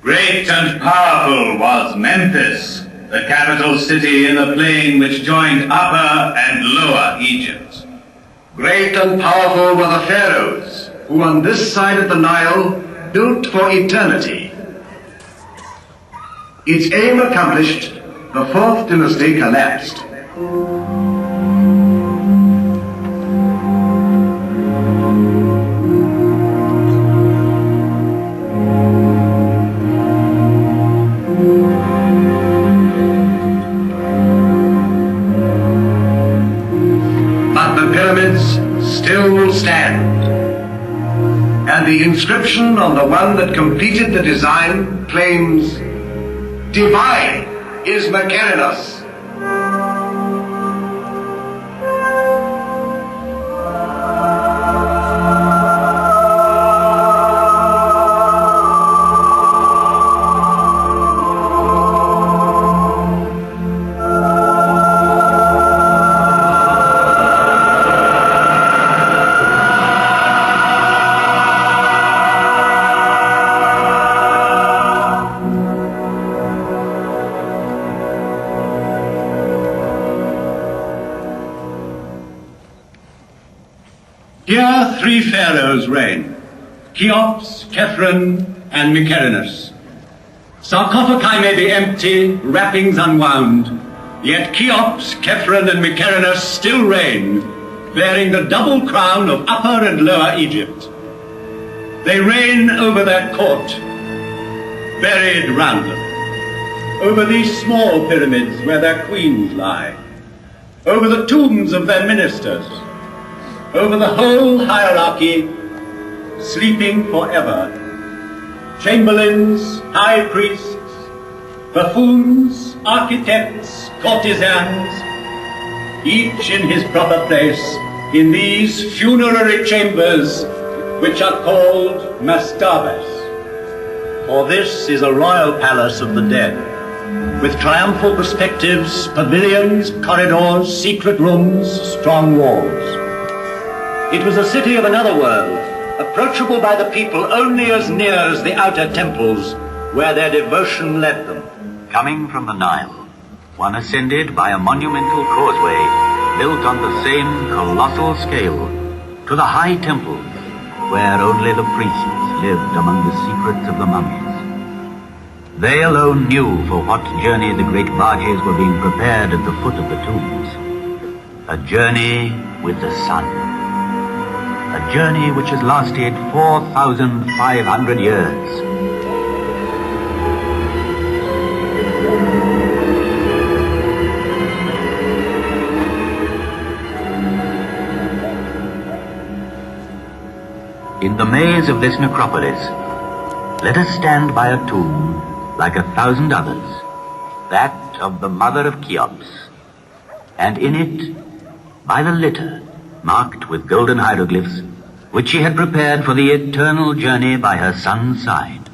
Great and powerful was Memphis, the capital city in the plain which joined Upper and Lower Egypt. Great and powerful were the pharaohs, who on this side of the Nile built for eternity. Its aim accomplished, the fourth dynasty collapsed. But the pyramids still stand. And the inscription on the one that completed the design claims, "Divine is Mykerinos." Here 3 pharaohs reign, Cheops, Khephren, and Mykerinos. Sarcophagi may be empty, wrappings unwound, yet Cheops, Khephren, and Mykerinos still reign, bearing the double crown of Upper and Lower Egypt. They reign over their court, buried round them, over these small pyramids where their queens lie, over the tombs of their ministers, over the whole hierarchy, sleeping forever. Chamberlains, high priests, buffoons, architects, courtesans, each in his proper place in these funerary chambers which are called mastabas. For this is a royal palace of the dead, with triumphal perspectives, pavilions, corridors, secret rooms, strong walls. It was a city of another world, approachable by the people only as near as the outer temples where their devotion led them. Coming from the Nile, one ascended by a monumental causeway built on the same colossal scale to the high temples where only the priests lived among the secrets of the mummies. They alone knew for what journey the great barges were being prepared at the foot of the tombs. A journey with the sun. A journey which has lasted 4,500 years. In the maze of this necropolis, let us stand by a tomb like 1,000 others, that of the mother of Cheops, and in it, by the litter, marked with golden hieroglyphs, which she had prepared for the eternal journey by her son's side.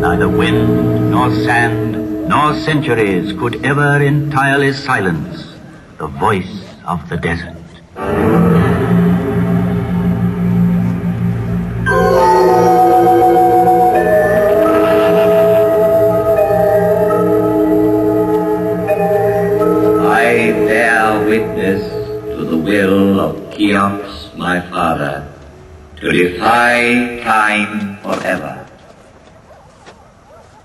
Neither wind, nor sand, nor centuries could ever entirely silence the voice of the desert. Cheops, my father, to defy time forever.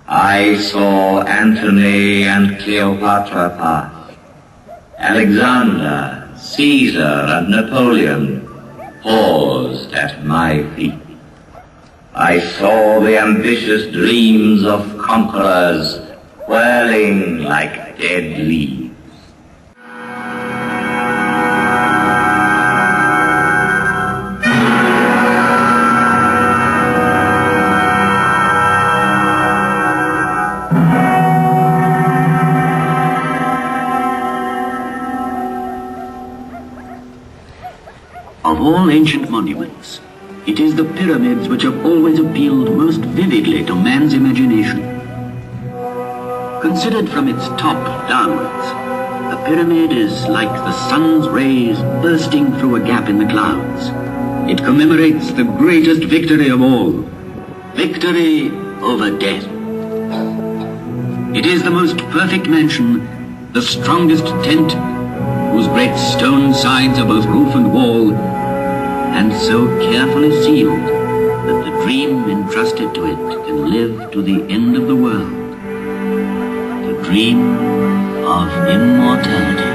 I saw Antony and Cleopatra pass, Alexander, Caesar, and Napoleon paused at my feet. I saw the ambitious dreams of conquerors whirling like dead leaves. Of all ancient monuments, it is the pyramids which have always appealed most vividly to man's imagination. Considered from its top downwards, a pyramid is like the sun's rays bursting through a gap in the clouds. It commemorates the greatest victory of all, victory over death. It is the most perfect mansion, the strongest tent, whose great stone sides are both roof and wall, and so carefully sealed that the dream entrusted to it can live to the end of the world. The dream of immortality.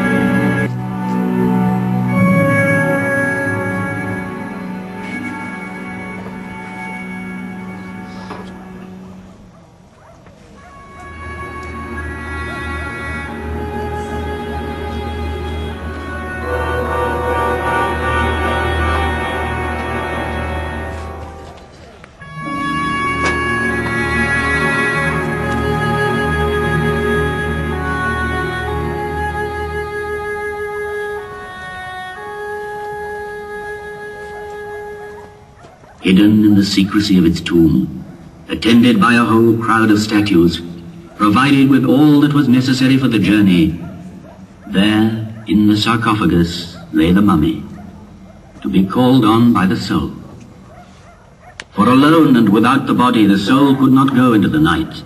Hidden in the secrecy of its tomb, attended by a whole crowd of statues, provided with all that was necessary for the journey, there, in the sarcophagus, lay the mummy, to be called on by the soul. For alone and without the body, the soul could not go into the night.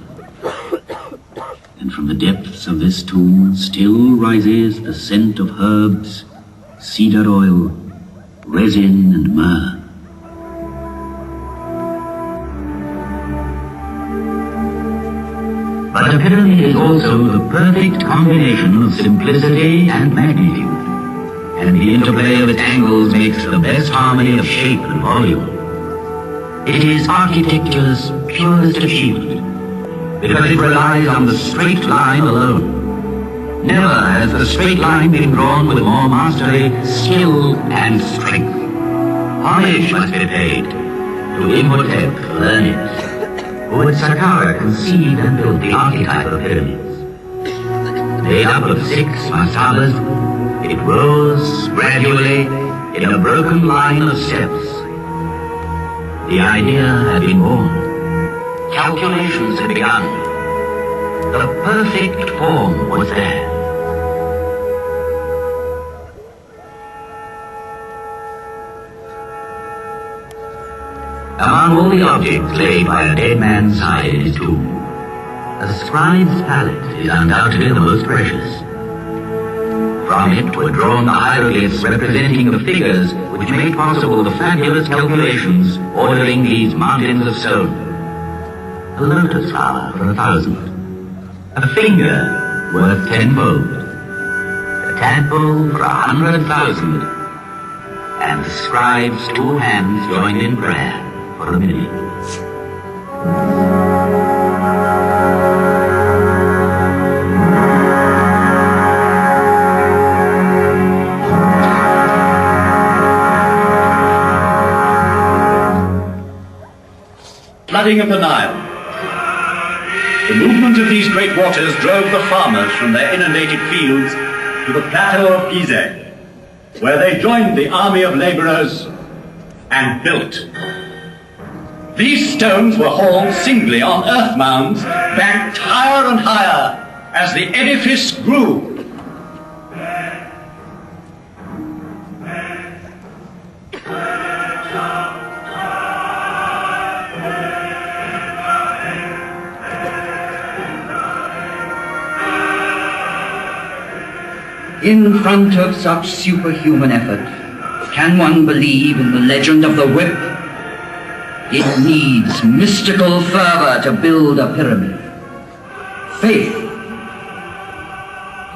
And from the depths of this tomb still rises the scent of herbs, cedar oil, resin, and myrrh. But a pyramid is also the perfect combination of simplicity and magnitude, and the interplay of its angles makes the best harmony of shape and volume. It is architecture's purest achievement, because it relies on the straight line alone. Never has the straight line been drawn with more mastery, skill, and strength. Homage must be paid to Imhotep, learned, who at Saqqara conceived and built the archetype of pyramids. Made up of 6 mastabas, it rose gradually in a broken line of steps. The idea had been born. Calculations had begun. The perfect form was there. Among all the objects laid by a dead man's side in his tomb, a scribe's palette is undoubtedly the most precious. From it were drawn the hieroglyphs representing the figures which made possible the fabulous calculations ordering these mountains of stone. A lotus flower for 1,000, a finger worth 10-fold, a tadpole for 100,000, and the scribe's 2 hands joined in prayer for a minute. Flooding of the Nile. The movement of these great waters drove the farmers from their inundated fields to the plateau of Gizeh, where they joined the army of laborers and built. These stones were hauled singly on earth mounds, banked higher and higher as the edifice grew. In front of such superhuman effort, can one believe in the legend of the whip? It needs mystical fervor to build a pyramid. Faith.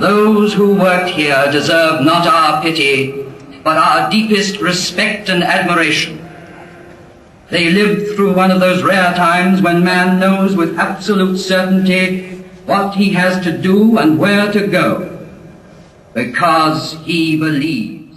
Those who worked here deserve not our pity, but our deepest respect and admiration. They lived through one of those rare times when man knows with absolute certainty what he has to do and where to go, because he believes.